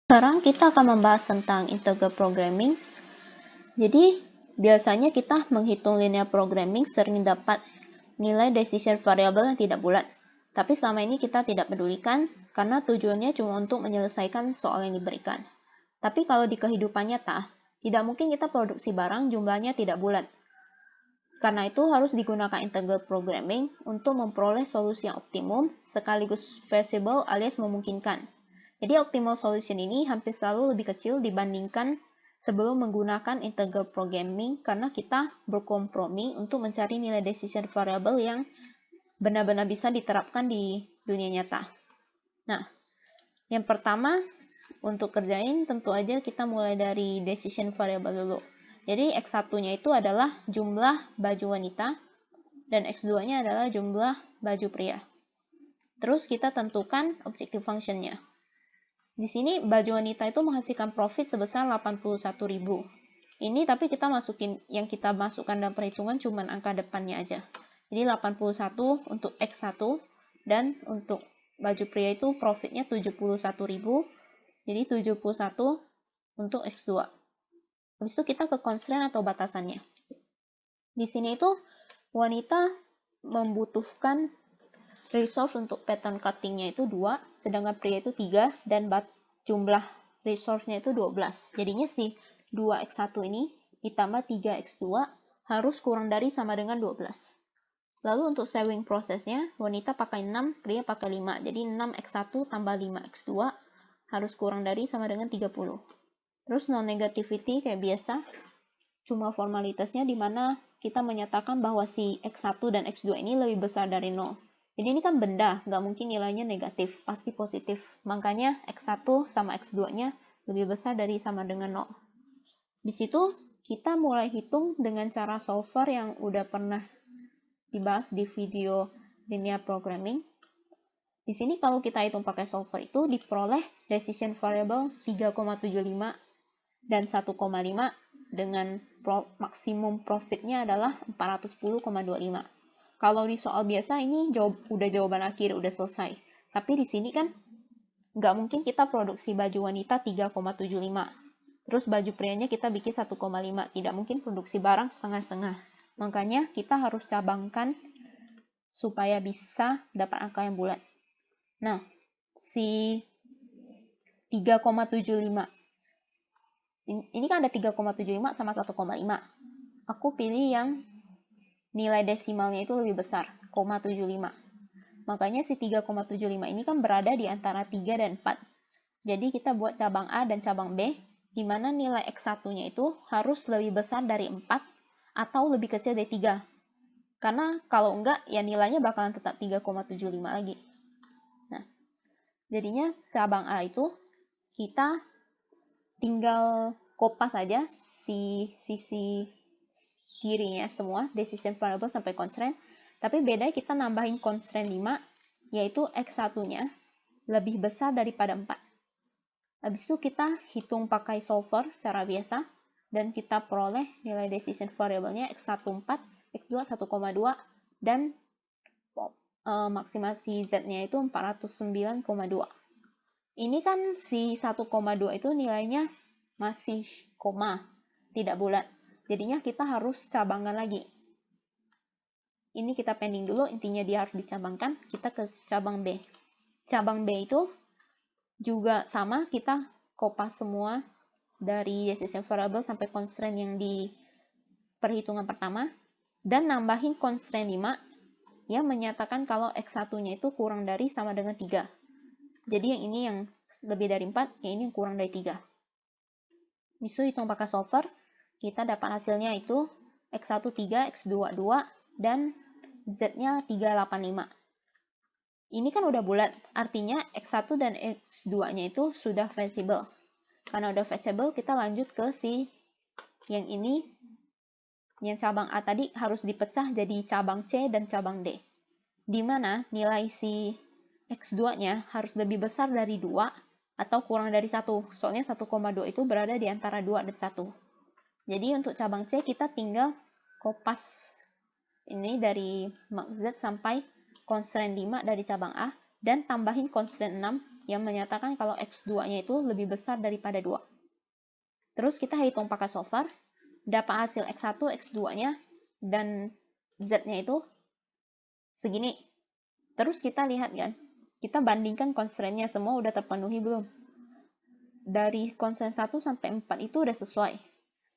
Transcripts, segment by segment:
Sekarang kita akan membahas tentang integer programming. Jadi, biasanya kita menghitung linear programming sering dapat nilai decision variable yang tidak bulat. Tapi selama ini kita tidak pedulikan karena tujuannya cuma untuk menyelesaikan soal yang diberikan. Tapi kalau di kehidupan nyata, tidak mungkin kita produksi barang jumlahnya tidak bulat. Karena itu harus digunakan integer programming untuk memperoleh solusi yang optimum sekaligus feasible alias memungkinkan. Jadi optimal solution ini hampir selalu lebih kecil dibandingkan sebelum menggunakan integer programming karena kita berkompromi untuk mencari nilai decision variable yang benar-benar bisa diterapkan di dunia nyata. Nah, yang pertama untuk kerjain tentu aja kita mulai dari decision variable dulu. Jadi X1-nya itu adalah jumlah baju wanita dan X2-nya adalah jumlah baju pria. Terus kita tentukan objective function-nya. Di sini baju wanita itu menghasilkan profit sebesar 81.000. Ini tapi kita kita masukkan dalam perhitungan cuma angka depannya aja. Jadi 81 untuk X1 dan untuk baju pria itu profitnya 71.000. Jadi 71 untuk X2. Habis itu kita ke constraint atau batasannya. Di sini itu wanita membutuhkan resource untuk pattern cutting-nya itu 2, sedangkan pria itu 3, dan jumlah resource-nya itu 12. Jadinya si 2x1 ini ditambah 3x2 harus kurang dari sama dengan 12. Lalu untuk saving prosesnya, wanita pakai 6, pria pakai 5. Jadi 6x1 tambah 5x2 harus kurang dari sama dengan 30. Terus non-negativity kayak biasa, cuma formalitasnya di mana kita menyatakan bahwa si x1 dan x2 ini lebih besar dari 0. Jadi ini kan benda, nggak mungkin nilainya negatif, pasti positif. Makanya X1 sama X2-nya lebih besar dari sama dengan 0. Di situ kita mulai hitung dengan cara solver yang udah pernah dibahas di video linear programming. Di sini kalau kita hitung pakai solver itu diperoleh decision variable 3,75 dan 1,5 dengan maksimum profitnya adalah 410,25. Kalau di soal biasa ini udah jawaban akhir, udah selesai. Tapi di sini kan nggak mungkin kita produksi baju wanita 3,75. Terus baju prianya kita bikin 1,5. Tidak mungkin produksi barang setengah-setengah. Makanya kita harus cabangkan supaya bisa dapat angka yang bulat. Nah, si 3,75. Ini kan ada 3,75 sama 1,5. Aku pilih yang nilai desimalnya itu lebih besar, 0,75. Makanya si 3,75 ini kan berada di antara 3 dan 4. Jadi kita buat cabang A dan cabang B, di mana nilai X1-nya itu harus lebih besar dari 4 atau lebih kecil dari 3. Karena kalau enggak, ya nilainya bakalan tetap 3,75 lagi. Nah, jadinya cabang A itu kita tinggal kopas saja si sisi kirinya semua, decision variable sampai constraint. Tapi beda kita nambahin constraint 5, yaitu X1-nya lebih besar daripada 4. Habis itu kita hitung pakai solver cara biasa, dan kita peroleh nilai decision variable-nya X1 4, X2 1,2, dan maksimasi Z-nya itu 409,2. Ini kan si 1,2 itu nilainya masih koma, tidak bulat. Jadinya kita harus cabangkan lagi. Ini kita pending dulu, intinya dia harus dicabangkan. Kita ke cabang B. Cabang B itu juga sama, kita kopas semua dari decision variable sampai constraint yang di perhitungan pertama, dan nambahin constraint 5 yang menyatakan kalau X1-nya itu kurang dari sama dengan 3. Jadi yang ini yang lebih dari 4, yang ini yang kurang dari 3. Misalnya hitung pakai solver, kita dapat hasilnya itu X1 3, X2 2, dan Z-nya 385. Ini kan udah bulat, artinya X1 dan X2-nya itu sudah feasible. Karena udah feasible, kita lanjut ke si yang ini, yang cabang A tadi harus dipecah jadi cabang C dan cabang D. Di mana nilai si X2-nya harus lebih besar dari 2 atau kurang dari 1. Soalnya 1,2 itu berada di antara 2 dan 1. Jadi untuk cabang C kita tinggal kopas ini dari Max Z sampai constraint 5 dari cabang A, dan tambahin constraint 6 yang menyatakan kalau X2-nya itu lebih besar daripada 2. Terus kita hitung pakai solver, dapat hasil X1, X2-nya, dan Z-nya itu segini. Terus kita lihat kan, kita bandingkan constraint-nya semua udah terpenuhi belum. Dari constraint 1 sampai 4 itu udah sesuai.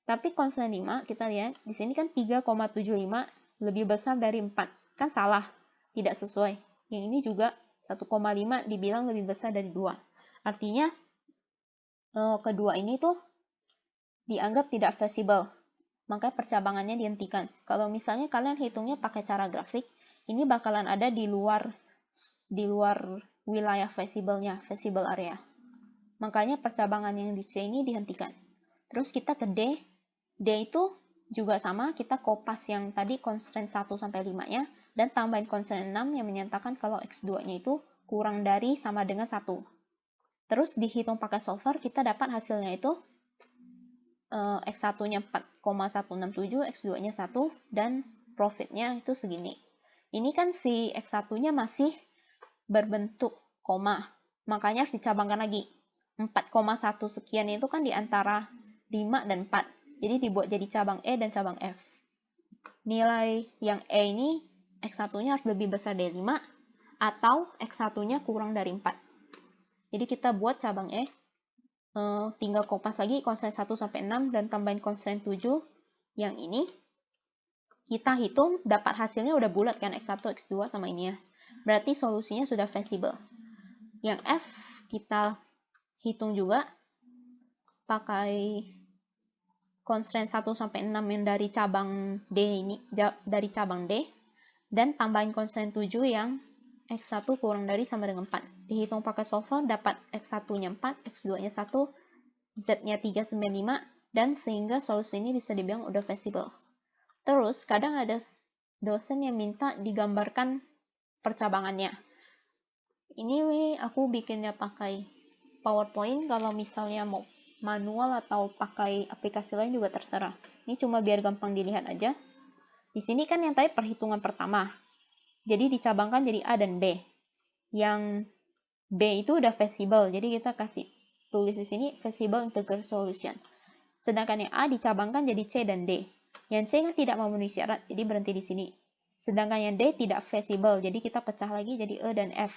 Tapi constraint 5, kita lihat, di sini kan 3,75 lebih besar dari 4. Kan salah, tidak sesuai. Yang ini juga 1,5 dibilang lebih besar dari 2. Artinya, kedua ini tuh dianggap tidak feasible, makanya percabangannya dihentikan. Kalau misalnya kalian hitungnya pakai cara grafik, ini bakalan ada di luar wilayah feasible-nya, feasible area. Makanya percabangan yang di C ini dihentikan. Terus kita ke D. D itu juga sama, kita kopas yang tadi constraint 1 sampai 5-nya dan tambahin constraint 6 yang menyatakan kalau X2-nya itu kurang dari sama dengan 1. Terus dihitung pakai solver, kita dapat hasilnya itu X1-nya 4,167, X2-nya 1, dan profitnya itu segini. Ini kan si X1-nya masih berbentuk koma, makanya harus dicabangkan lagi. 4,1 sekian itu kan di antara 5 dan 4, jadi dibuat jadi cabang E dan cabang F. Nilai yang E ini X1-nya harus lebih besar dari 5, atau X1-nya kurang dari 4. Jadi kita buat cabang E, tinggal kopas lagi constraint 1 sampai 6 dan tambahin constraint 7 yang ini. Kita hitung dapat hasilnya udah bulat kan, X1, X2 sama ini ya. Berarti solusinya sudah feasible. Yang F kita hitung juga pakai constraint 1 sampai 6 yang dari cabang D ini, dari cabang D, dan tambahin constraint 7 yang X1 kurang dari sama dengan 4. Dihitung pakai solver, dapat X1-nya 4, X2-nya 1, Z-nya 395, dan sehingga solusi ini bisa dibilang udah feasible. Terus, kadang ada dosen yang minta digambarkan percabangannya. Ini aku bikinnya pakai PowerPoint, kalau misalnya mau manual atau pakai aplikasi lain juga terserah. Ini cuma biar gampang dilihat aja. Di sini kan yang tadi perhitungan pertama. Jadi dicabangkan jadi A dan B. Yang B itu udah feasible, jadi kita kasih tulis di sini feasible integer solution. Sedangkan yang A dicabangkan jadi C dan D. Yang C kan tidak memenuhi syarat, jadi berhenti di sini. Sedangkan yang D tidak feasible, jadi kita pecah lagi jadi E dan F.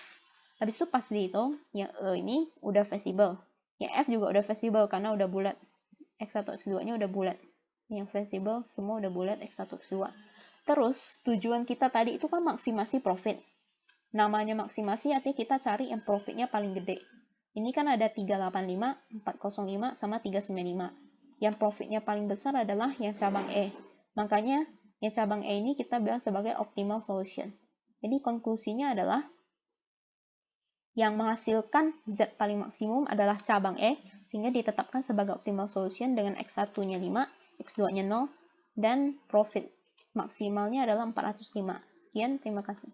Habis itu pas dihitung, yang E ini udah feasible. Yang F juga udah feasible karena udah bulat. X1, X2-nya udah bulat. Yang feasible semua udah bulat X1, X2. Terus, tujuan kita tadi itu kan maksimasi profit. Namanya maksimasi artinya kita cari yang profitnya paling gede. Ini kan ada 385, 405, sama 395. Yang profitnya paling besar adalah yang cabang E. Makanya, yang cabang E ini kita bilang sebagai optimal solution. Jadi, konklusinya adalah yang menghasilkan Z paling maksimum adalah cabang E, sehingga ditetapkan sebagai optimal solution dengan X1-nya 5, X2-nya 0, dan profit maksimalnya adalah 405. Sekian, terima kasih.